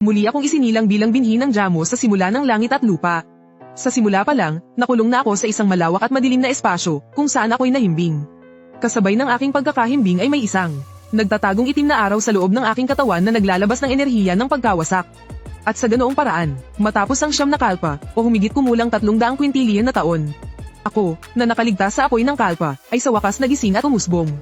Muli akong isinilang bilang binhi ng Jamo sa simula ng langit at lupa. Sa simula pa lang, nakulong na ako sa isang malawak at madilim na espasyo, kung saan ako'y nahimbing. Kasabay ng aking pagkakahimbing ay may isang nagtatagong itim na araw sa loob ng aking katawan na naglalabas ng enerhiya ng pagkawasak. At sa ganoong paraan, matapos ang 9 na kalpa, o humigit kumulang 300 kwintilyon na taon, ako, na nakaligtas sa apoy ng kalpa, ay sa wakas nagising at umusbong.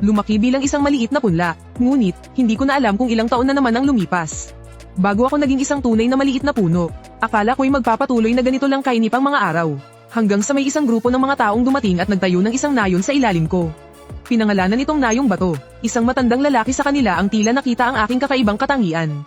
Lumaki bilang isang maliit na punla, ngunit, hindi ko na alam kung ilang taon na naman ang lumipas. Bago ako naging isang tunay na maliit na puno, akala ko'y magpapatuloy na ganito lang kainip ang mga araw. Hanggang sa may isang grupo ng mga taong dumating at nagtayo ng isang nayon sa ilalim ko. Pinangalanan itong Nayong Bato, isang matandang lalaki sa kanila ang tila nakita ang aking kakaibang katangian.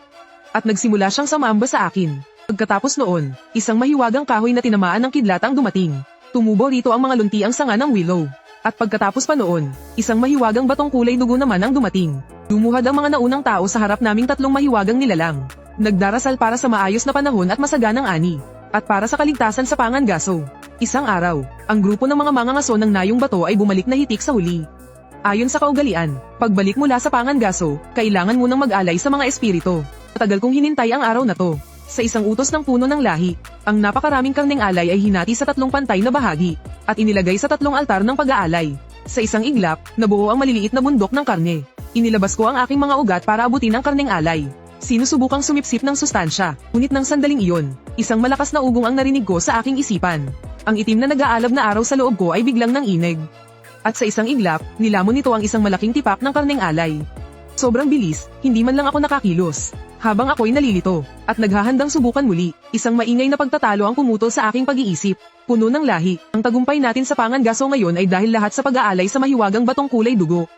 At nagsimula siyang sumamba sa akin. Pagkatapos noon, isang mahiwagang kahoy na tinamaan ng kidlat ang dumating. Tumubo rito ang mga luntiang sanga ng willow. At pagkatapos pa noon, isang mahiwagang batong kulay dugo naman ang dumating. Lumuhad ang mga naunang tao sa harap naming 3 mahiwagang nilalang. Nagdarasal para sa maayos na panahon at masaganang ani. At para sa kaligtasan sa Pangangaso. Isang araw, ang grupo ng mga mangangaso ng Nayong Bato ay bumalik na hitik sa huli. Ayon sa kaugalian, pagbalik mula sa Pangangaso, kailangan munang mag-alay sa mga espiritu. Matagal kong hinintay ang araw na to. Sa isang utos ng puno ng lahi, ang napakaraming karneng alay ay hinati sa 3 pantay na bahagi, at inilagay sa 3 altar ng pag-aalay. Sa isang iglap, nabuo ang maliliit na bundok ng karne. Inilabas ko ang aking mga ugat para abutin ang karneng alay. Sinusubukang sumipsip ng sustansya, ngunit ng sandaling iyon, isang malakas na ugong ang narinig ko sa aking isipan. Ang itim na nag-aalab na araw sa loob ko ay biglang nanginig. At sa isang iglap, nilamon nito ang isang malaking tipak ng karneng alay. Sobrang bilis, hindi man lang ako nakakilos. Habang ako'y nalilito, at naghahandang subukan muli, isang maingay na pagtatalo ang pumutol sa aking pag-iisip. Puno ng lahi, ang tagumpay natin sa Pangangaso ngayon ay dahil lahat sa pag-aalay sa mahiwagang batong kulay dugo.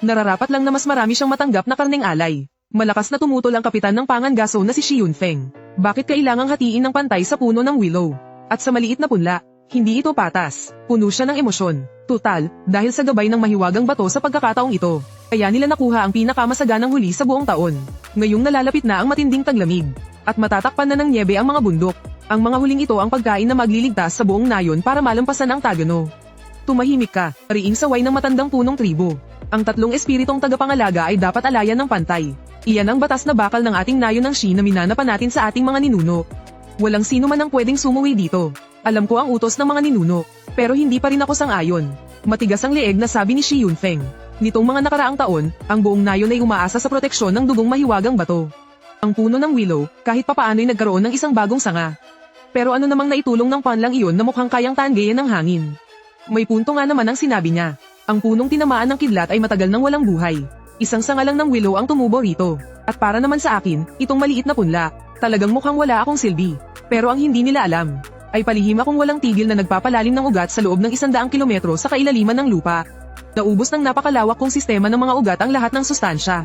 Nararapat lang na mas marami siyang matanggap na karneng alay. Malakas na tumutol ang kapitan ng Pangangaso na si Shi Yunfeng. Bakit kailangang hatiin ng pantay sa puno ng willow? At sa maliit na punla, hindi ito patas. Puno siya ng emosyon. Tutal, dahil sa gabay ng mahiwagang bato sa pagkakataong ito, kaya nila nakuha ang pinakamasaganang huli sa buong taon. Ngayong nalalapit na ang matinding taglamig, at matatakpan na ng nyebe ang mga bundok. Ang mga huling ito ang pagkain na magliligtas sa buong nayon para malampasan ang Tagano. Tumahimik ka, riing saway ng matandang punong tribo. Ang 3 espiritong tagapangalaga ay dapat alayan ng pantay. Iyan ang batas na bakal ng ating nayon ng Shi na minanapan natin sa ating mga ninuno. Walang sino man ang pwedeng sumuwi dito. Alam ko ang utos ng mga ninuno, pero hindi pa rin ako sang-ayon. Matigas ang leeg na sabi ni Shi Yunfeng. Nitong mga nakaraang taon, ang buong nayon ay umaasa sa proteksyon ng dugong mahiwagang bato. Ang puno ng willow, kahit papaano'y nagkaroon ng isang bagong sanga. Pero ano namang naitulong ng panlang iyon na mukhang kayang tanggayan ng hangin? May punto nga naman ang sinabi niya. Ang punong tinamaan ng kidlat ay matagal nang walang buhay. Isang sanga lang ng willow ang tumubo rito. At para naman sa akin, itong maliit na punla, talagang mukhang wala akong silbi. Pero ang hindi nila alam, ay palihim akong walang tigil na nagpapalalim ng ugat sa loob ng 100 kilometro sa kailaliman ng lupa. Naubos ng napakalawak kong sistema ng mga ugat ang lahat ng sustansya.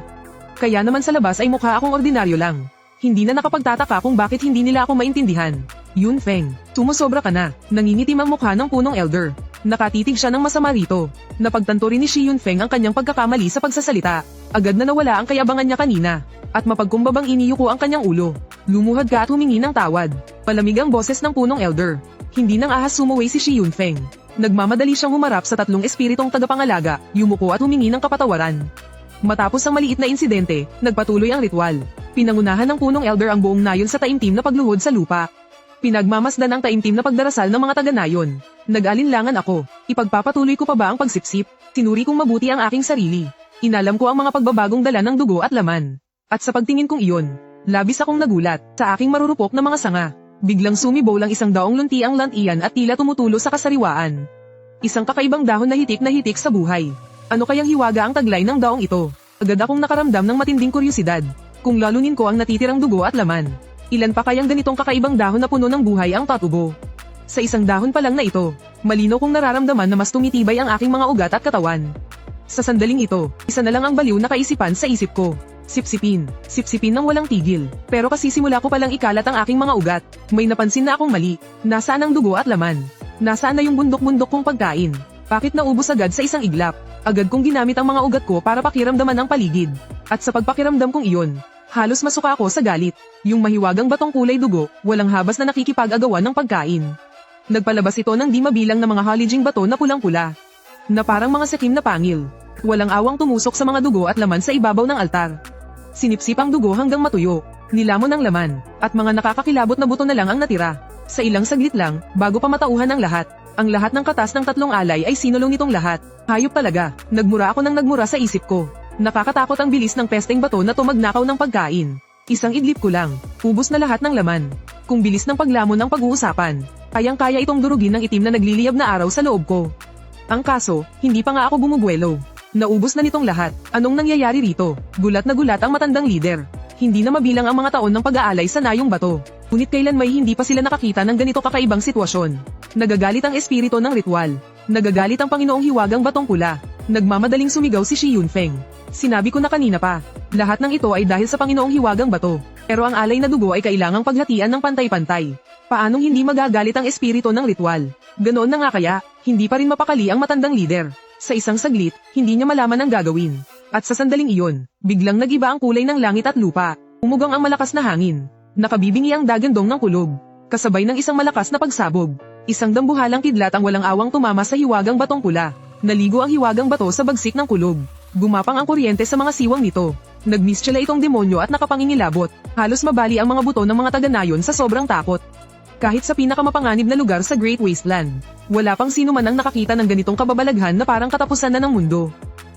Kaya naman sa labas ay mukha akong ordinaryo lang. Hindi na nakapagtataka kung bakit hindi nila ako maintindihan. Yunfeng, sumusobra ka na. Nangingitim ang mukha ng punong elder. Nakatitig siya ng masama rito. Napagtanto rin ni Shi Yunfeng ang kanyang pagkakamali sa pagsasalita. Agad na nawala ang kayabangan niya kanina. At mapagkumbabang iniyuko ang kanyang ulo. Lumuhad ka at humingi ng tawad. Palamig ang boses ng punong elder. Hindi nang ahas sumuway si Shi Yunfeng. Nagmamadali siyang humarap sa 3 espiritong tagapangalaga, yumuko at humingi ng kapatawaran. Matapos ang maliit na insidente, nagpatuloy ang ritual. Pinangunahan ng punong elder ang buong nayon sa taimtim na pagluhod sa lupa. Pinagmamasdan ang taimtim na pagdarasal ng mga taga-nayon. Nag-alinlangan ako, ipagpapatuloy ko pa ba ang pagsipsip? Tinuri kong mabuti ang aking sarili. Inalam ko ang mga pagbabagong dala ng dugo at laman. At sa pagtingin kong iyon, labis akong nagulat sa aking marurupok na mga sanga. Biglang sumibaw lang isang daong lunti ang lantian at tila tumutulo sa kasariwaan. Isang kakaibang dahon na hitik sa buhay. Ano kayang hiwaga ang taglay ng daong ito? Agad akong nakaramdam ng matinding kuryosidad. Kung lalunin ko ang natitirang dugo at laman. Ilan pa kayang ganitong kakaibang dahon na puno ng buhay ang tatubo? Sa isang dahon pa lang na ito, malinaw kong nararamdaman na mas tumitibay ang aking mga ugat at katawan. Sa sandaling ito, isa na lang ang baliw na kaisipan sa isip ko. Sipsipin ng walang tigil. Pero kasi simula ko palang ikalat ang aking mga ugat, may napansin na akong mali. Nasaan ang dugo at laman? Nasaan na yung bundok-bundok kong pagkain? Bakit naubos agad sa isang iglap? Agad kong ginamit ang mga ugat ko para pakiramdaman ang paligid. At sa pagpakiramdam kong iyon, halos masuka ako sa galit. Yung mahiwagang batong kulay dugo, walang habas na nakikipag-agawan ng pagkain. Nagpalabas ito ng di mabilang na mga halijing bato na pulang-pula. Na parang mga sakim na pangil. Walang awang tumusok sa mga dugo at laman sa ibabaw ng altar. Sinipsip ang dugo hanggang matuyo. Nilamon ang laman, at mga nakakakilabot na buto na lang ang natira. Sa ilang saglit lang, bago pa matauhan ang lahat, ang lahat ng katas ng tatlong alay ay sinulong nitong lahat. Hayop talaga, nagmura ako ng nagmura sa isip ko. Nakakatakot ang bilis ng pesteng bato na tumagnakaw ng pagkain. Isang idlip ko lang, ubos na lahat ng laman. Kung bilis ng paglamon ang pag-uusapan, kayang-kaya itong durugin ng itim na nagliliyab na araw sa loob ko. Ang kaso, hindi pa nga ako bumubuelo. Naubos na nitong lahat. Anong nangyayari rito? Gulat na gulat ang matandang leader. Hindi na mabilang ang mga taon ng pag-aalay sa nayong bato. Ngunit kailan may hindi pa sila nakakita ng ganito kakaibang sitwasyon. Nagagalit ang espiritu ng ritual. Nagagalit ang Panginoong Hiwagang Batong Pula. Nagmamadaling sumigaw si Shi Yunfeng. Sinabi ko na kanina pa, lahat ng ito ay dahil sa Panginoong Hiwagang Bato. Pero ang alay na dugo ay kailangang paghatian ng pantay-pantay. Paanong hindi magagalit ang espiritu ng ritual? Ganoon na nga kaya, hindi pa rin mapakali ang matandang leader. Sa isang saglit, hindi niya malaman ang gagawin. At sa sandaling iyon, biglang nag-iba ang kulay ng langit at lupa. Umugang ang malakas na hangin. Nakabibingi ang dagandong ng kulog. Kasabay ng isang malakas na pagsabog. Isang dambuhalang kidlat ang walang awang tumama sa hiwagang batong pula. Naligo ang hiwagang bato sa bagsik ng kulog. Gumapang ang kuryente sa mga siwang nito. Nagmistyala itong demonyo at nakapangingilabot. Halos mabali ang mga buto ng mga taga-nayon sa sobrang takot. Kahit sa pinakamapanganib na lugar sa Great Wasteland, wala pang sino man ang nakakita ng ganitong kababalaghan na parang katapusan na ng mundo.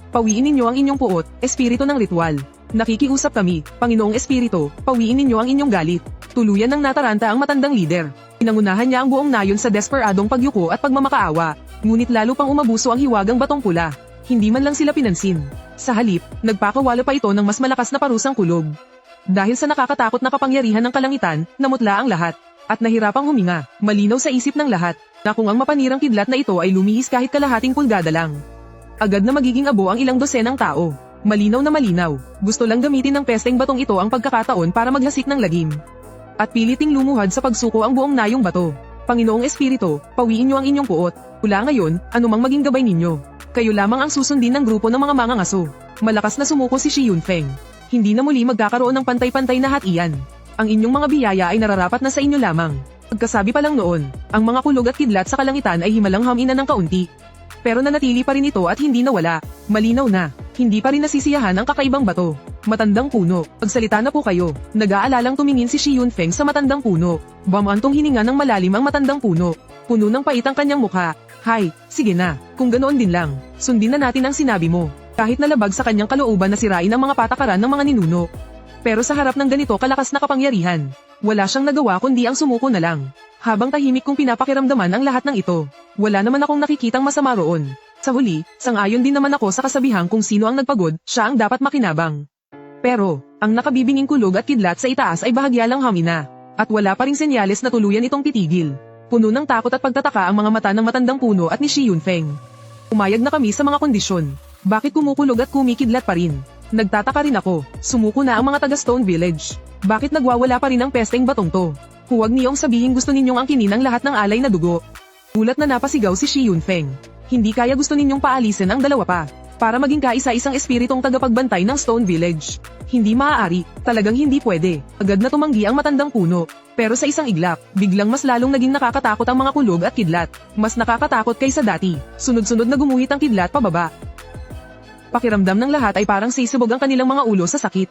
Pawiin ninyo ang inyong puot, espiritu ng ritual. Nakikiusap kami, Panginoong Espiritu, pawiin ninyo ang inyong galit. Tuluyan ng nataranta ang matandang leader. Pinangunahan niya ang buong nayon sa desperadong pagyuko at pagmamakaawa. Ngunit lalo pang umabuso ang hiwagang batong pula. Hindi man lang sila pinansin. Sa halip, nagpakawala pa ito ng mas malakas na parusang kulog. Dahil sa nakakatakot na kapangyarihan ng kalangitan, namutla ang lahat. At nahirapang huminga, malinaw sa isip ng lahat, na kung ang mapanirang kidlat na ito ay lumihis kahit kalahating pulgada lang. Agad na magiging abo ang ilang dosenang tao. Malinaw na malinaw, gusto lang gamitin ng pesteng batong ito ang pagkakataon para maghasik ng lagim. At piliting lumuhad sa pagsuko ang buong nayong bato. Panginoong Espiritu, pawiin niyo ang inyong puot. Mula ngayon, anumang maging gabay ninyo. Kayo lamang ang susundin ng grupo ng mga mangangaso. Malakas na sumuko si Shi Yunfeng. Hindi na muli magkakaroon ng pantay-pantay na hatian. Ang inyong mga biyaya ay nararapat na sa inyo lamang. Pagkasabi pa lang noon, ang mga kulog at kidlat sa kalangitan ay himalang hamina ng kaunti. Pero nanatili pa rin ito at hindi nawala. Malinaw na, hindi pa rin nasisiyahan ang kakaibang bato. Matandang puno, pagsalita na po kayo. Nag-aalalang tumingin si Shi Yunfeng sa matandang puno. Bamantong hininga ng malalim ang matandang puno. Puno ng pait ang kanyang mukha. Hay, sige na, kung ganoon din lang, sundin na natin ang sinabi mo. Kahit nalabag sa kanyang kalooban na sirain ang mga patakaran ng mga ninuno. Pero sa harap ng ganito kalakas na kapangyarihan, wala siyang nagawa kundi ang sumuko na lang. Habang tahimik kong pinapakiramdaman ang lahat ng ito, wala naman akong nakikitang masama roon. Sa huli, sang-ayon din naman ako sa kasabihang kung sino ang nagpagod, siya ang dapat makinabang. Pero, ang nakabibinging kulog at kidlat sa itaas ay bahagya lang hamina. At wala pa ring senyales na tuluyan itong titigil. Puno ng takot at pagtataka ang mga mata ng matandang puno at ni Shi Yunfeng. Umayag na kami sa mga kondisyon. Bakit kumukulog at kumikidlat pa rin? Nagtataka rin ako, sumuko na ang mga taga Stone Village. Bakit nagwawala pa rin ang pesteng batong to? Huwag niyong sabihin gusto ninyong angkinin ang lahat ng alay na dugo. Gulat na napasigaw si Shi Yunfeng. Hindi kaya gusto ninyong paalisin ang dalawa pa, para maging kaisa-isang espiritong tagapagbantay ng Stone Village. Hindi maaari, talagang hindi pwede. Agad na tumanggi ang matandang puno. Pero sa isang iglap, biglang mas lalong naging nakakatakot ang mga kulog at kidlat. Mas nakakatakot kaysa dati. Sunod-sunod na gumuhit ang kidlat pababa. Pakiramdam ng lahat ay parang sisibog ang kanilang mga ulo sa sakit.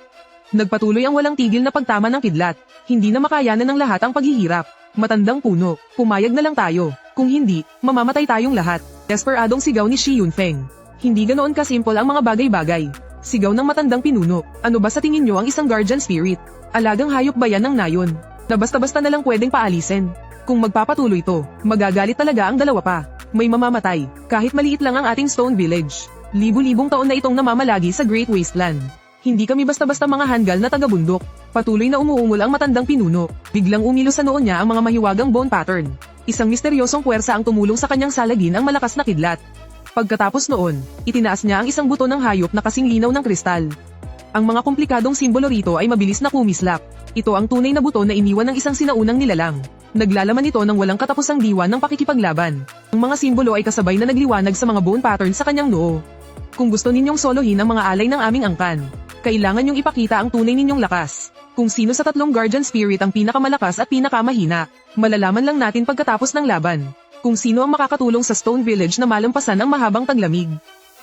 Nagpatuloy ang walang tigil na pagtama ng kidlat. Hindi na makayanan ng lahat ang paghihirap. Matandang puno, pumayag na lang tayo. Kung hindi, mamamatay tayong lahat. Desperadong sigaw ni Shi Yunfeng. Hindi ganoon kasimple ang mga bagay-bagay. Sigaw ng matandang pinuno. Ano ba sa tingin nyo ang isang guardian spirit? Alagang hayop ba yan ng nayon? Na basta-basta na lang pwedeng paalisin. Kung magpapatuloy to, magagalit talaga ang dalawa pa. May mamamatay, kahit maliit lang ang ating Stone Village. Libu-libong taon na itong namamalagi sa Great Wasteland. Hindi kami basta-basta mga hanggal na taga-bundok. Patuloy na umuungol ang matandang pinuno. Biglang umilo sa noon niya ang mga mahiwagang bone pattern. Isang misteryosong puwersa ang tumulong sa kanyang salagin ang malakas na kidlat. Pagkatapos noon, itinaas niya ang isang buto ng hayop na kasing linaw ng kristal. Ang mga komplikadong simbolo rito ay mabilis na kumislap. Ito ang tunay na buto na iniwan ng isang sinaunang nilalang. Naglalaman ito ng walang katapusang diwa ng pakikipaglaban. Ang mga simbolo ay kasabay na nagliwanag sa mga bone pattern sa kanyang noo. Kung gusto ninyong solohin ang mga alay ng aming angkan, kailangan niyong ipakita ang tunay ninyong lakas. Kung sino sa tatlong guardian spirit ang pinakamalakas at pinakamahina, malalaman lang natin pagkatapos ng laban. Kung sino ang makakatulong sa Stone Village na malampasan ang mahabang taglamig.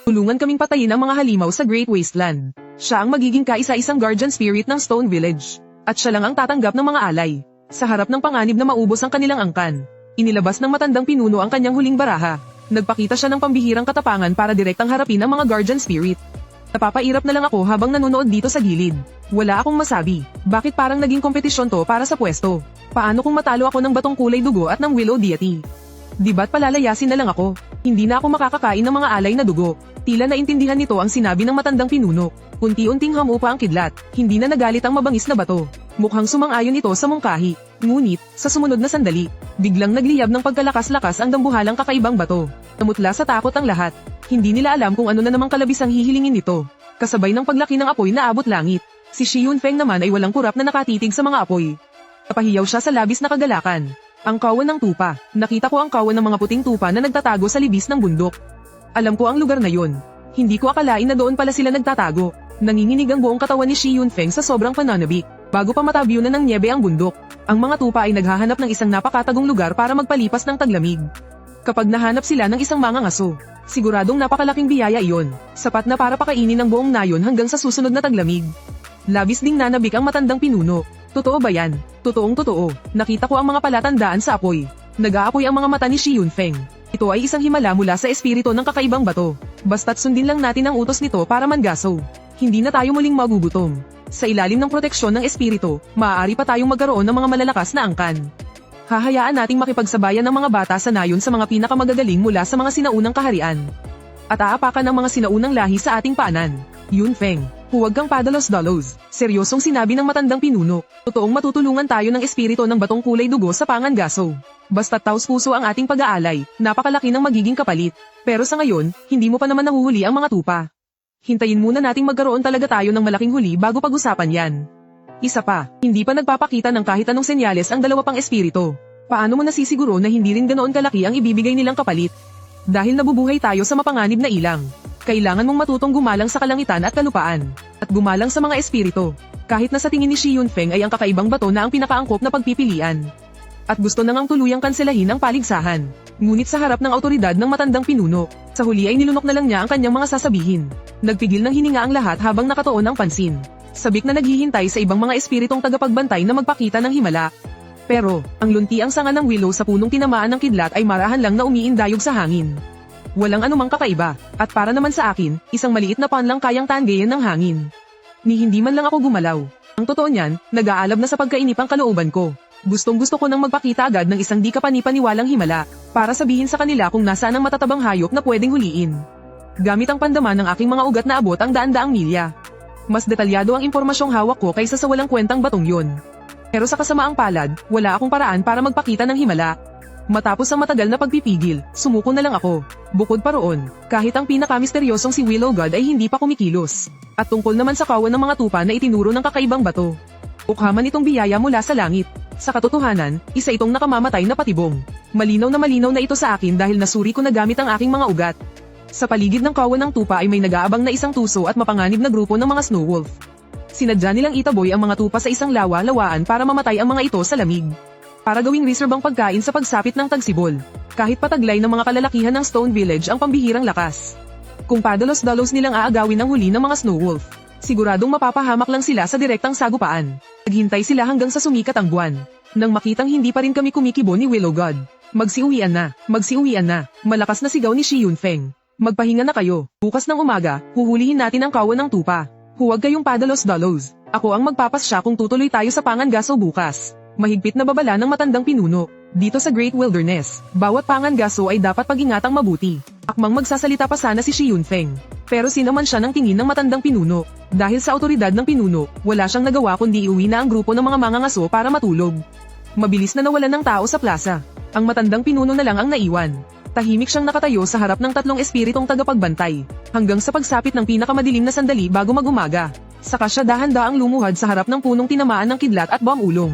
Tulungan kaming patayin ang mga halimaw sa Great Wasteland. Siya ang magiging kaisa-isang guardian spirit ng Stone Village. At siya lang ang tatanggap ng mga alay. Sa harap ng panganib na maubos ang kanilang angkan, inilabas ng matandang pinuno ang kanyang huling baraha. Nagpakita siya ng pambihirang katapangan para direktang harapin ang mga guardian spirit. Napapairap na lang ako habang nanonood dito sa gilid. Wala akong masabi. Bakit parang naging kompetisyon to para sa pwesto? Paano kung matalo ako ng batong kulay dugo at ng willow deity? Di ba't palalayasin na lang ako? Hindi na ako makakakain ng mga alay na dugo. Tila naintindihan nito ang sinabi ng matandang pinuno. Unti-unting hamupa ang kidlat. Hindi na nagalit ang mabangis na bato. Mukhang sumang-ayon ito sa mungkahi. Ngunit, sa sumunod na sandali, biglang nagliyab ng pagkalakas-lakas ang dambuhalang kakaibang bato. Namutla sa takot ang lahat. Hindi nila alam kung ano na namang kalabisang hihilingin nito. Kasabay ng paglaki ng apoy na abot langit. Si Shi Yunfeng naman ay walang kurap na nakatitig sa mga apoy. Napahiyaw siya sa labis na kagalakan. Ang kawan ng tupa. Nakita ko ang kawan ng mga puting tupa na nagtatago sa libis ng bundok. Alam ko ang lugar na yon. Hindi ko akalain na doon pala sila nagtatago. Nanginginig ang buong katawan ni Shi Yunfeng sa sobrang pananabik. Bago pa matabyunan ng nyebe ang bundok, ang mga tupa ay naghahanap ng isang napakatagong lugar para magpalipas ng taglamig. Kapag nahanap sila ng isang mangangaso, siguradong napakalaking biyaya iyon, sapat na para pakainin ng buong nayon hanggang sa susunod na taglamig. Labis ding nanabik ang matandang pinuno. Totoo ba yan? Totoong totoo. Nakita ko ang mga palatandaan sa apoy. Nag-aapoy ang mga mata ni Shi Yunfeng. Ito ay isang himala mula sa espiritu ng kakaibang bato. Basta't sundin lang natin ang utos nito para mangaso. Hindi na tayo muling magugutom. Sa ilalim ng proteksyon ng espiritu, maaari pa tayong magkaroon ng mga malalakas na angkan. Hahayaan nating makipagsabayan ng mga bata sa nayon sa mga pinakamagagaling mula sa mga sinaunang kaharian. At aapakan ng mga sinaunang lahi sa ating paanan. Yunfeng, huwag kang padalos-dalos. Seryosong sinabi ng matandang pinuno. Totoong matutulungan tayo ng espiritu ng batong kulay dugo sa pangangaso. Basta't taos-puso ang ating pag-aalay, napakalaki ng magiging kapalit. Pero sa ngayon, hindi mo pa naman nahuhuli ang mga tupa. Hintayin muna nating magkaroon talaga tayo ng malaking huli bago pag-usapan yan. Isa pa, hindi pa nagpapakita ng kahit anong senyales ang dalawa pang espiritu. Paano mo nasisiguro na hindi rin ganoon kalaki ang ibibigay nilang kapalit? Dahil nabubuhay tayo sa mapanganib na ilang. Kailangan mong matutong gumalang sa kalangitan at kalupaan. At gumalang sa mga espiritu. Kahit na sa tingin ni Shi Yunfeng ay ang kakaibang bato na ang pinakaangkop na pagpipilian. At gusto na ngang tuluyang kanselahin ang paligsahan. Ngunit sa harap ng autoridad ng matandang pinuno, sa huli ay nilunok na lang niya ang kanyang mga sasabihin. Nagpigil ng hininga ang lahat habang nakatuon ang pansin. Sabik na naghihintay sa ibang mga espiritong tagapagbantay na magpakita ng himala. Pero, ang lunti ang sanga ng willow sa punong tinamaan ng kidlat ay marahan lang na umiindayog sa hangin. Walang anumang kakaiba, at para naman sa akin, isang maliit na pan lang kayang tanggayan ng hangin. Ni hindi man lang ako gumalaw. Ang totoo niyan, nag-aalab na sa pagkainip ang kalooban ko. Gustong-gusto ko nang magpakita agad ng isang di kapanipaniwalang himala, para sabihin sa kanila kung nasaan ang matatabang hayop na pwedeng huliin. Gamit ang pandaman ng aking mga ugat na abot ang daan-daang milya. Mas detalyado ang impormasyong hawak ko kaysa sa walang kwentang batong yon. Pero sa kasamaang palad, wala akong paraan para magpakita ng himala. Matapos ang matagal na pagpipigil, sumuko na lang ako. Bukod pa roon, kahit ang pinakamisteryosong si Willow God ay hindi pa kumikilos. At tungkol naman sa kawan ng mga tupa na itinuro ng kakaibang bato. Ukhaman itong biyaya mula sa langit. Sa katotohanan, isa itong nakamamatay na patibong. Malinaw na ito sa akin dahil nasuri ko na gamit ang aking mga ugat. Sa paligid ng kawan ng tupa ay may nag-aabang na isang tuso at mapanganib na grupo ng mga snow wolf. Sinadya nilang itaboy ang mga tupa sa isang lawa-lawaan para mamatay ang mga ito sa lamig. Para gawing reserve ang pagkain sa pagsapit ng tagsibol. Kahit pataglay ng mga kalalakihan ng Stone Village ang pambihirang lakas. Kung padalos-dalos nilang aagawin ang huli ng mga snow wolf, siguradong mapapahamak lang sila sa direktang sagupaan. Naghintay sila hanggang sa sumikat ang buwan. Nang makitang hindi pa rin kami kumikibo ni Willow God. Magsiuwian na, malakas na sigaw ni Shi Yunfeng. Magpahinga na kayo, bukas ng umaga, huhulihin natin ang kawan ng tupa. Huwag kayong padalos-dalos. Ako ang magpapasya kung tutuloy tayo sa pangangaso bukas. Mahigpit na babala ng matandang pinuno. Dito sa Great Wilderness, bawat pangangaso ay dapat pag-ingatang mabuti. Akmang magsasalita pa sana si Shi Yunfeng. Pero sinaman siya ng tingin ng matandang pinuno. Dahil sa autoridad ng pinuno, wala siyang nagawa kundi iuwi na ang grupo ng mga mangangaso para matulog. Mabilis na nawalan ng tao sa plaza. Ang matandang pinuno na lang ang naiwan. Tahimik siyang nakatayo sa harap ng tatlong espiritong tagapagbantay. Hanggang sa pagsapit ng pinakamadilim na sandali bago mag-umaga. Saka siya dahan-daang lumuhad sa harap ng punong tinamaan ng kidlat at bomb-ulong.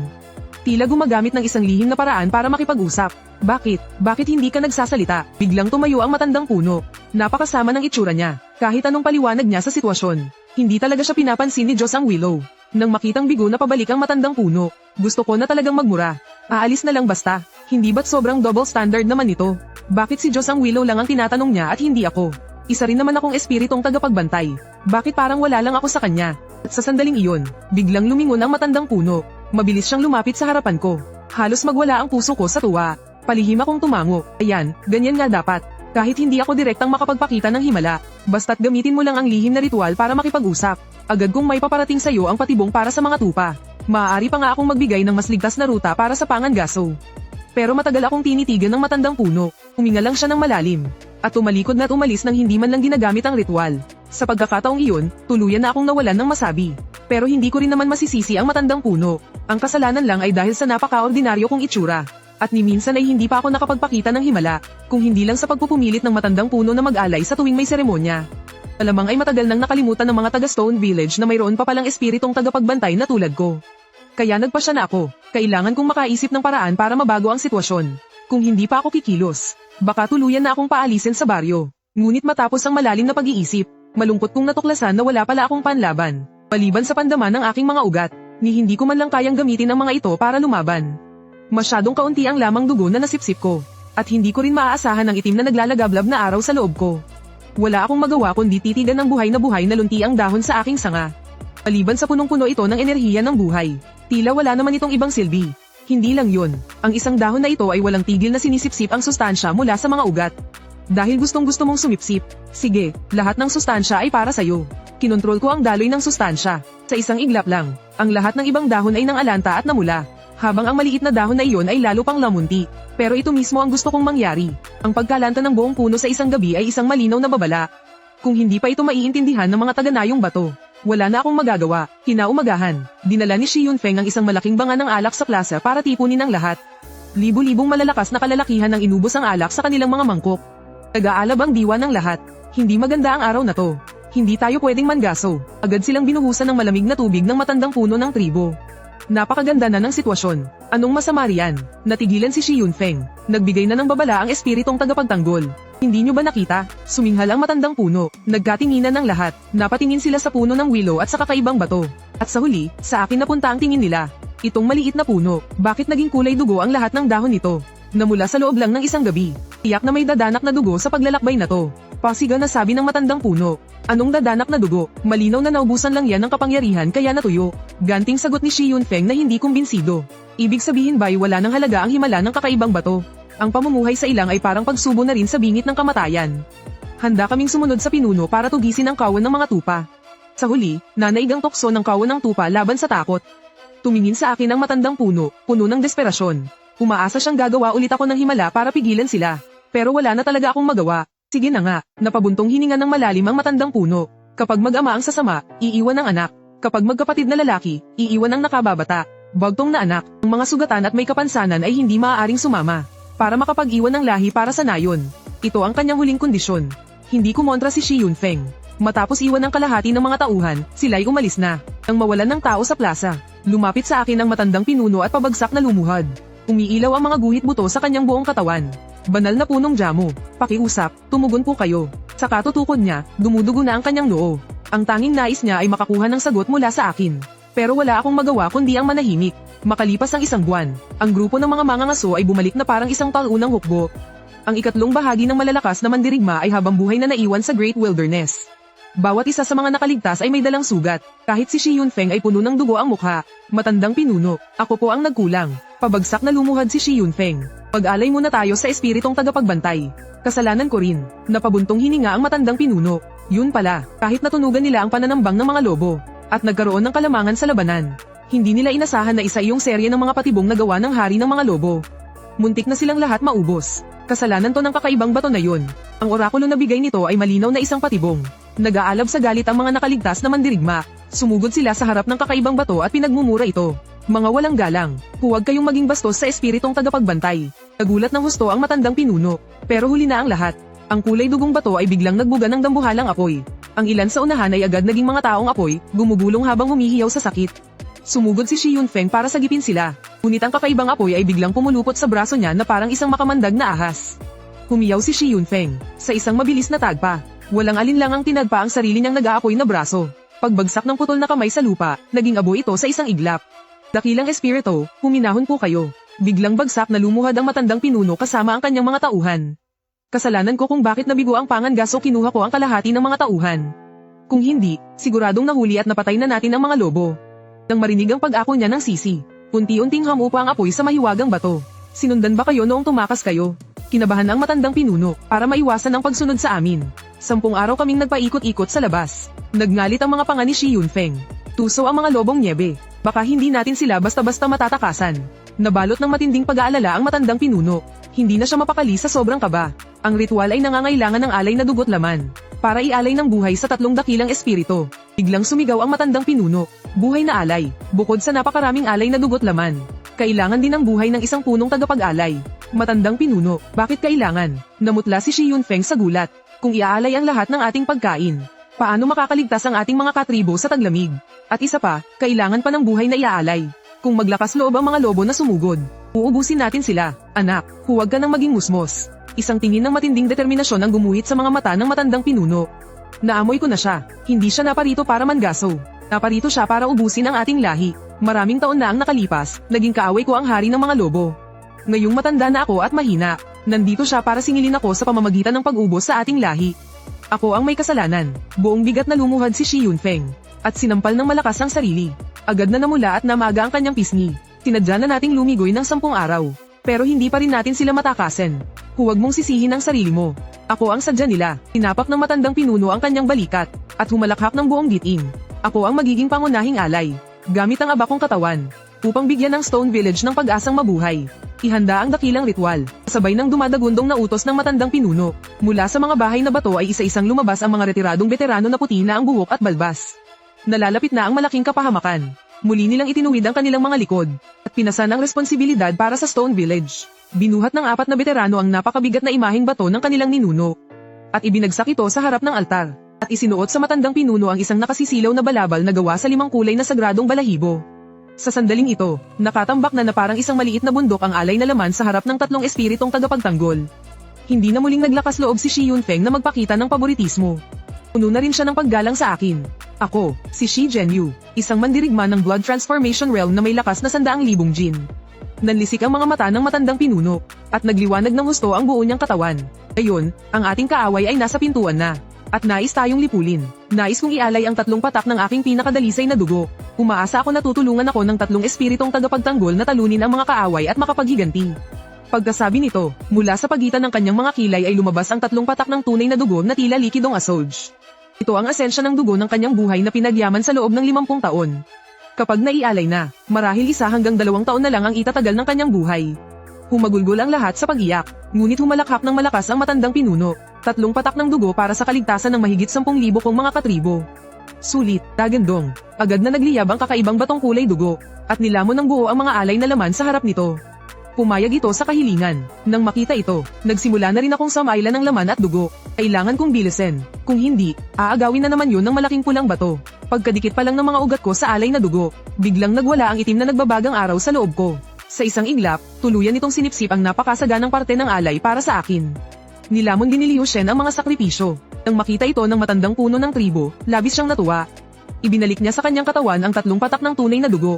Tila gumagamit ng isang lihim na paraan para makipag-usap. Bakit hindi ka nagsasalita? Biglang tumayo ang matandang puno. Napakasama ng itsura niya. Kahit anong paliwanag niya sa sitwasyon. Hindi talaga siya pinapansin ni Diyos ang Willow. Nang makitang bigo na pabalik ang matandang puno, gusto ko na talagang magmura. Aalis na lang basta. Hindi ba't sobrang double standard naman ito? Bakit si Diyos ang Willow lang ang tinatanong niya at hindi ako? Isa rin naman akong espiritong tagapagbantay. Bakit parang wala lang ako sa kanya? At sa sandaling iyon, biglang lumingon ang matandang puno. Mabilis siyang lumapit sa harapan ko. Halos magwala ang puso ko sa tuwa. Palihim akong tumango. Ayan, ganyan nga dapat. Kahit hindi ako direktang makapagpakita ng himala, basta't gamitin mo lang ang lihim na ritual para makipag-usap. Agad kong may paparating sa'yo ang patibong para sa mga tupa. Maaari pa nga akong magbigay ng mas ligtas na ruta para sa pangangaso. Pero matagal akong tinitigan ng matandang puno. Huminga lang siya ng malalim. At tumalikod na't umalis nang hindi man lang ginagamit ang ritual. Sa pagkakataong iyon, tuluyan na akong nawalan ng masabi. Pero hindi ko rin naman masisisi ang matandang puno. Ang kasalanan lang ay dahil sa napaka-ordinaryo kong itsura. At ni minsan ay hindi pa ako nakapagpakita ng himala, kung hindi lang sa pagpupumilit ng matandang puno na mag-alay sa tuwing may seremonya. Alamang ay matagal nang nakalimutan ng mga taga Stone Village na mayroon pa palang espiritong tagapagbantay na tulad ko. Kaya nagpasya na ako, kailangan kong makaisip ng paraan para mabago ang sitwasyon. Kung hindi pa ako kikilos, baka tuluyan na akong paalisin sa baryo. Ngunit matapos ang malalim na pag-iisip, malungkot kong natuklasan na wala pala akong panlaban. Maliban sa pandaman ng aking mga ugat, ni hindi ko man lang kayang gamitin ang mga ito para lumaban. Masyadong kaunti ang lamang dugo na nasipsip ko, at hindi ko rin maaasahan ang itim na naglalagablab na araw sa loob ko. Wala akong magawa kundi titigan ng buhay na lunti ang dahon sa aking sanga. Maliban sa punong-puno ito ng enerhiya ng buhay, tila wala naman itong ibang silbi. Hindi lang yun, ang isang dahon na ito ay walang tigil na sinisipsip ang sustansya mula sa mga ugat. Dahil gustong-gusto mong sumipsip, sige, lahat ng sustansya ay para sa'yo. Kinontrol ko ang daloy ng sustansya. Sa isang iglap lang, ang lahat ng ibang dahon ay nangalanta at namula. Habang ang maliit na dahon na iyon ay lalo pang lamunti. Pero ito mismo ang gusto kong mangyari. Ang pagkalanta ng buong puno sa isang gabi ay isang malinaw na babala. Kung hindi pa ito maiintindihan ng mga taga-Nayong Bato, wala na akong magagawa. Kinaumagahan, dinala ni Shi Yunfeng ang isang malaking banga ng alak sa plaza para tipunin ang lahat. Libo-libong malalakas na kalalakihan ang inubos ang alak sa kanilang mga mangkok. Nag-aalab ang diwa ng lahat. Hindi maganda ang araw na to. Hindi tayo pwedeng mangaso. Agad silang binuhusan ng malamig na tubig ng matandang puno ng tribo. Napakaganda na ng sitwasyon. Anong masama riyan? Natigilan si Shi Yunfeng. Nagbigay na ng babala ang espiritong tagapagtanggol. Hindi nyo ba nakita? Suminghal ang matandang puno. Nagkatinginan ng lahat. Napatingin sila sa puno ng willow at sa kakaibang bato. At sa huli, sa akin napunta ang tingin nila. Itong maliit na puno, bakit naging kulay dugo ang lahat ng dahon nito? Namula sa loob lang ng isang gabi. Tiyak na may dadanak na dugo sa paglalakbay na to. Pasigaw na sabi ng matandang puno. Anong dadanak na dugo? Malinaw na naubusan lang yan ng kapangyarihan kaya natuyo. Ganting sagot ni Shi Yunfeng na hindi kumbinsido. Ibig sabihin ba'y wala ng halaga ang himala ng kakaibang bato? Ang pamumuhay sa ilang ay parang pagsubo na rin sa bingit ng kamatayan. Handa kaming sumunod sa pinuno para tugisin ang kawan ng mga tupa. Sa huli, nanaig ang tukso ng kawan ng tupa laban sa takot. Tumingin sa akin ang matandang puno, puno ng desperasyon. Umaasa siyang gagawa ulit ako ng himala para pigilan sila. Pero wala na talaga akong magawa. Sige na nga, napabuntong hininga ng malalim ang matandang puno. Kapag mag-ama ang sasama, iiwan ang anak. Kapag magkapatid na lalaki, iiwan ang nakababata. Bagtong na anak, ang mga sugatan at may kapansanan ay hindi maaaring sumama. Para makapag-iwan ng lahi para sa nayon. Ito ang kanyang huling kondisyon. Hindi kumontra si Shi Yunfeng. Matapos iwan ng kalahati ng mga tauhan, sila'y umalis na. Nang mawalan ng tao sa plaza, lumapit sa akin ang matandang pinuno at pabagsak na lumuhad. Umiilaw ang mga guhit buto sa kanyang buong katawan. Banal na punong jamo, pakiusap, tumugon po kayo. Sa katutukod niya, dumudugo na ang kanyang noo. Ang tanging nais niya ay makakuha ng sagot mula sa akin. Pero wala akong magawa kundi ang manahimik. Makalipas ang isang buwan, ang grupo ng mga mangangaso ay bumalik na parang isang talunang hukbo. Ang ikatlong bahagi ng malalakas na mandirigma ay habang buhay na naiwan sa Great Wilderness. Bawat isa sa mga nakaligtas ay may dalang sugat. Kahit si Shi Yunfeng ay puno ng dugo ang mukha. Matandang pinuno, ako po ang nagkulang. Pabagsak na lumuhad si Shi Yunfeng. Pag-alay muna tayo sa espiritong tagapagbantay. Kasalanan ko rin. Napabuntong hininga ang matandang pinuno. Yun pala, kahit natunugan nila ang pananambang ng mga lobo. At nagkaroon ng kalamangan sa labanan. Hindi nila inasahan na isa iyong serye ng mga patibong na gawa ng hari ng mga lobo. Muntik na silang lahat maubos. Kasalanan to ng kakaibang bato na yun. Ang orakulo na bigay nito ay malinaw na isang patibong. Nag-aalab sa galit ang mga nakaligtas na mandirigma. Sumugod sila sa harap ng kakaibang bato at pinagmumura ito. Mga walang galang, huwag kayong maging bastos sa espiritong tagapagbantay. Nagulat ng husto ang matandang pinuno. Pero huli na ang lahat. Ang kulay dugong bato ay biglang nagbuga ng dambuhalang apoy. Ang ilan sa unahan ay agad naging mga taong apoy, gumugulong habang humihiyaw sa sakit. Sumugod si Shi Yunfeng para sagipin sila. Ngunit ang kakaibang apoy ay biglang pumulupot sa braso niya na parang isang makamandag na ahas. Humiyaw si Shi Yunfeng sa isang mabilis na tagpa. Walang alinlangang tinagpa ang sarili niyang nag-aapoy na braso. Pagbagsak ng putol na kamay sa lupa, naging abo ito sa isang iglap. Dakilang espirito, huminahon po kayo. Biglang bagsak na lumuhad ang matandang pinuno kasama ang kanyang mga tauhan. Kasalanan ko kung bakit nabigo ang pangangas o kinuha ko ang kalahati ng mga tauhan. Kung hindi, siguradong nahuli at napatay na natin ang mga lobo. Nang marinig ang pag-ako niya ng sisi, unti-unting hamupa ang apoy sa mahiwagang bato. Sinundan ba kayo noong tumakas kayo? Kinabahan ang matandang pinuno para maiwasan ang pagsunod sa amin. 10 araw kaming nagpaikot-ikot sa labas. Nagngalit ang mga panga ni Shi Yunfeng. Tuso ang mga lobong niebe. Baka hindi natin sila basta-basta matatakasan. Nabalot ng matinding pag-aalala ang matandang pinuno. Hindi na siya mapakali sa sobrang kaba. Ang ritual ay nangangailangan ng alay na dugo't laman para ialay ng buhay sa 3 dakilang espiritu. Biglang sumigaw ang matandang pinuno. Buhay na alay. Bukod sa napakaraming alay na dugo't laman, kailangan din ang buhay ng isang punong tagapag-alay. Matandang pinuno, bakit kailangan? Namutla si Shi Yunfeng sa gulat. Kung iaalay ang lahat ng ating pagkain, paano makakaligtas ang ating mga katribo sa taglamig? At isa pa, kailangan pa ng buhay na iaalay. Kung maglakas loob ang mga lobo na sumugod, uubusin natin sila. Anak, huwag ka nang maging musmos. Isang tingin ng matinding determinasyon ang gumuhit sa mga mata ng matandang pinuno. Naamoy ko na siya. Hindi siya naparito para mangaso. Naparito siya para ubusin ang ating lahi. Maraming taon na ang nakalipas, naging kaaway ko ang hari ng mga lobo. Ngayong matanda na ako at mahina, nandito siya para singilin ako sa pamamagitan ng pag-ubos sa ating lahi. Ako ang may kasalanan. Buong bigat na lumuhad si Shi Yunfeng, at sinampal ng malakas ang sarili. Agad na namula at namaga ang kanyang pisngi. Tinadya na nating lumigoy ng 10 araw. Pero hindi pa rin natin sila matakasan. Huwag mong sisihin ang sarili mo. Ako ang sadya nila. Tinapak ng matandang pinuno ang kanyang balikat, at humalakhak ng buong giting. Ako ang magiging pangunahing alay, gamit ang abakong katawan, upang bigyan ng Stone Village ng pag-asang mabuhay. Ihanda ang dakilang ritual, sabay ng dumadagundong na utos ng matandang pinuno. Mula sa mga bahay na bato ay isa-isang lumabas ang mga retiradong veterano na puti na ang buhok at balbas. Nalalapit na ang malaking kapahamakan. Muli nilang itinuwid ang kanilang mga likod, at pinasan ang responsibilidad para sa Stone Village. Binuhat ng 4 na veterano ang napakabigat na imaheng bato ng kanilang ninuno, at ibinagsak ito sa harap ng altar, at isinuot sa matandang pinuno ang isang nakasisilaw na balabal na gawa sa 5 kulay na sagradong balahibo. Sa sandaling ito, nakatambak na parang isang maliit na bundok ang alay na laman sa harap ng 3 espiritong tagapagtanggol. Hindi na muling naglakas loob si Shi Yunfeng na magpakita ng paboritismo. Puno na rin siya ng paggalang sa akin. Ako, si Shi Zhenyu, isang mandirigma ng Blood Transformation Realm na may lakas na 100,000 jin. Nanlisik ang mga mata ng matandang pinuno, at nagliwanag ng husto ang buo niyang katawan. Ngayon, ang ating kaaway ay nasa pintuan na, at nais tayong lipulin. Nais kong ialay ang 3 patak ng aking pinakadalisay na dugo. Umaasa ako na tutulungan ako ng 3 espiritong tagapagtanggol na talunin ang mga kaaway at makapaghiganti. Pagkasabi nito, mula sa pagitan ng kanyang mga kilay ay lumabas ang 3 patak ng tunay na dugo na tila likidong asoj. Ito ang asensya ng dugo ng kanyang buhay na pinagyaman sa loob ng 50 taon. Kapag naialay na, marahil 1 hanggang 2 taon na lang ang itatagal ng kanyang buhay. Humagulgol ang lahat sa pag-iyak, ngunit humalakhak ng malakas ang matandang pinuno. 3 patak ng dugo para sa kaligtasan ng mahigit 10,000 kong mga katribo. Sulit, dagandong. Agad na nagliyab ang kakaibang batong kulay dugo, at nilamon ng buo ang mga alay na laman sa harap nito. Pumayag ito sa kahilingan. Nang makita ito, nagsimula na rin akong samailan ng laman at dugo. Kailangan kong bilisin. Kung hindi, aagawin na naman yun ng malaking pulang bato. Pagkadikit pa lang ng mga ugat ko sa alay na dugo, biglang nagwala ang itim na nagbabagang araw sa loob ko. Sa isang iglap, tuluyan itong sinipsip ang napakasaganang parte ng alay para sa akin. Nilamon din ni Liu Shen ang mga sakripisyo. Nang makita ito ng matandang puno ng tribo, labis siyang natuwa. Ibinalik niya sa kanyang katawan ang 3 patak ng tunay na dugo.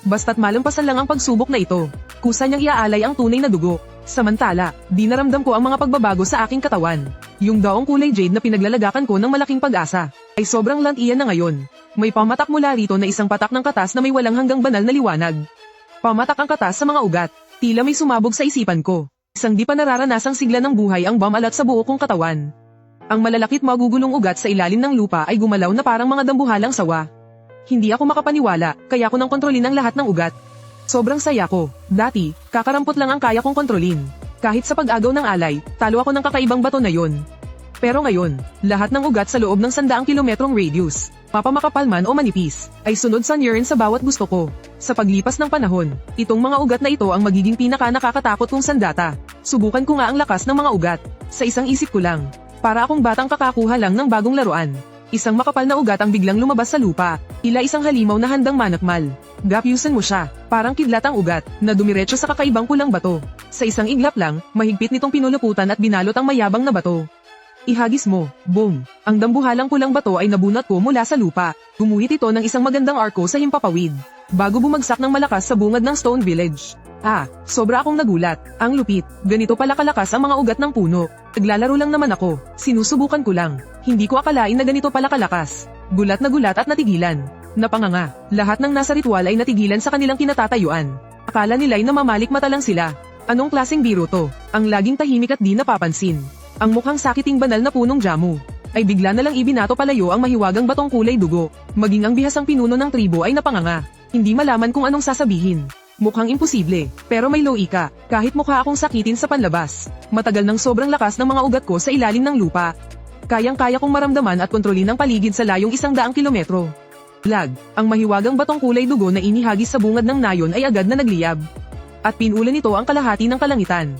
Basta't malampasan lang ang pagsubok na ito, kusa niyang iaalay ang tunay na dugo. Samantala, di naramdam ko ang mga pagbabago sa aking katawan. Yung daong kulay jade na pinaglalagakan ko ng malaking pag-asa, ay sobrang lantian na ngayon. May pamatak mula rito na isang patak ng katas na may walang hanggang banal na liwanag. Pamatak ang katas sa mga ugat, tila may sumabog sa isipan ko. Isang di pa nararanasang sigla ng buhay ang bumalat sa buo kong katawan. Ang malalakit magugulong ugat sa ilalim ng lupa ay gumalaw na parang mga dambuhalang sawa. Hindi ako makapaniwala, kaya ko nang kontrolin ang lahat ng ugat. Sobrang saya ko. Dati, kakarampot lang ang kaya kong kontrolin. Kahit sa pag-agaw ng alay, talo ako ng kakaibang bato na yon. Pero ngayon, lahat ng ugat sa loob ng 100 kilometrong radius, mapamakapal man o manipis, ay sunod sa neuron sa bawat gusto ko. Sa paglipas ng panahon, itong mga ugat na ito ang magiging pinaka-nakakatakot kong sandata. Subukan ko nga ang lakas ng mga ugat. Sa isang isip ko lang, para akong batang kakakuha lang ng bagong laruan. Isang makapal na ugat ang biglang lumabas sa lupa, ila isang halimaw na handang manakmal. Gapyusan mo siya, parang kidlat ang ugat, na dumiretso sa kakaibang pulang bato. Sa isang iglap lang, mahigpit nitong pinuluputan at binalot ang mayabang na bato. Ihagis mo, boom! Ang dambuhalang pulang bato ay nabunat ko mula sa lupa. Gumuhit ito ng isang magandang arko sa himpapawid, bago bumagsak ng malakas sa bungad ng Stone Village. Sobra akong nagulat. Ang lupit. Ganito pala kalakas ang mga ugat ng puno. Naglalaro lang naman ako. Sinusubukan ko lang. Hindi ko akalain na ganito pala kalakas. Gulat na gulat at natigilan. Napanganga. Lahat ng nasa ritual ay natigilan sa kanilang kinatatayuan. Akala nila'y namamalik mata lang sila. Anong klaseng biro to? Ang laging tahimik at di napapansin. Ang mukhang sakiting banal na punong jamu ay bigla na lang ibinato palayo ang mahiwagang batong kulay dugo. Maging ang bihasang pinuno ng tribo ay napanganga. Hindi malaman kung anong sasabihin. Mukhang imposible, pero may loika. Kahit mukha akong sakitin sa panlabas. Matagal ng sobrang lakas ng mga ugat ko sa ilalim ng lupa. Kayang-kaya kong maramdaman at kontrolin ang paligid sa layong 100 kilometro. Lag, ang mahiwagang batong kulay dugo na inihagis sa bungad ng nayon ay agad na nagliyab. At pinulan nito ang kalahati ng kalangitan.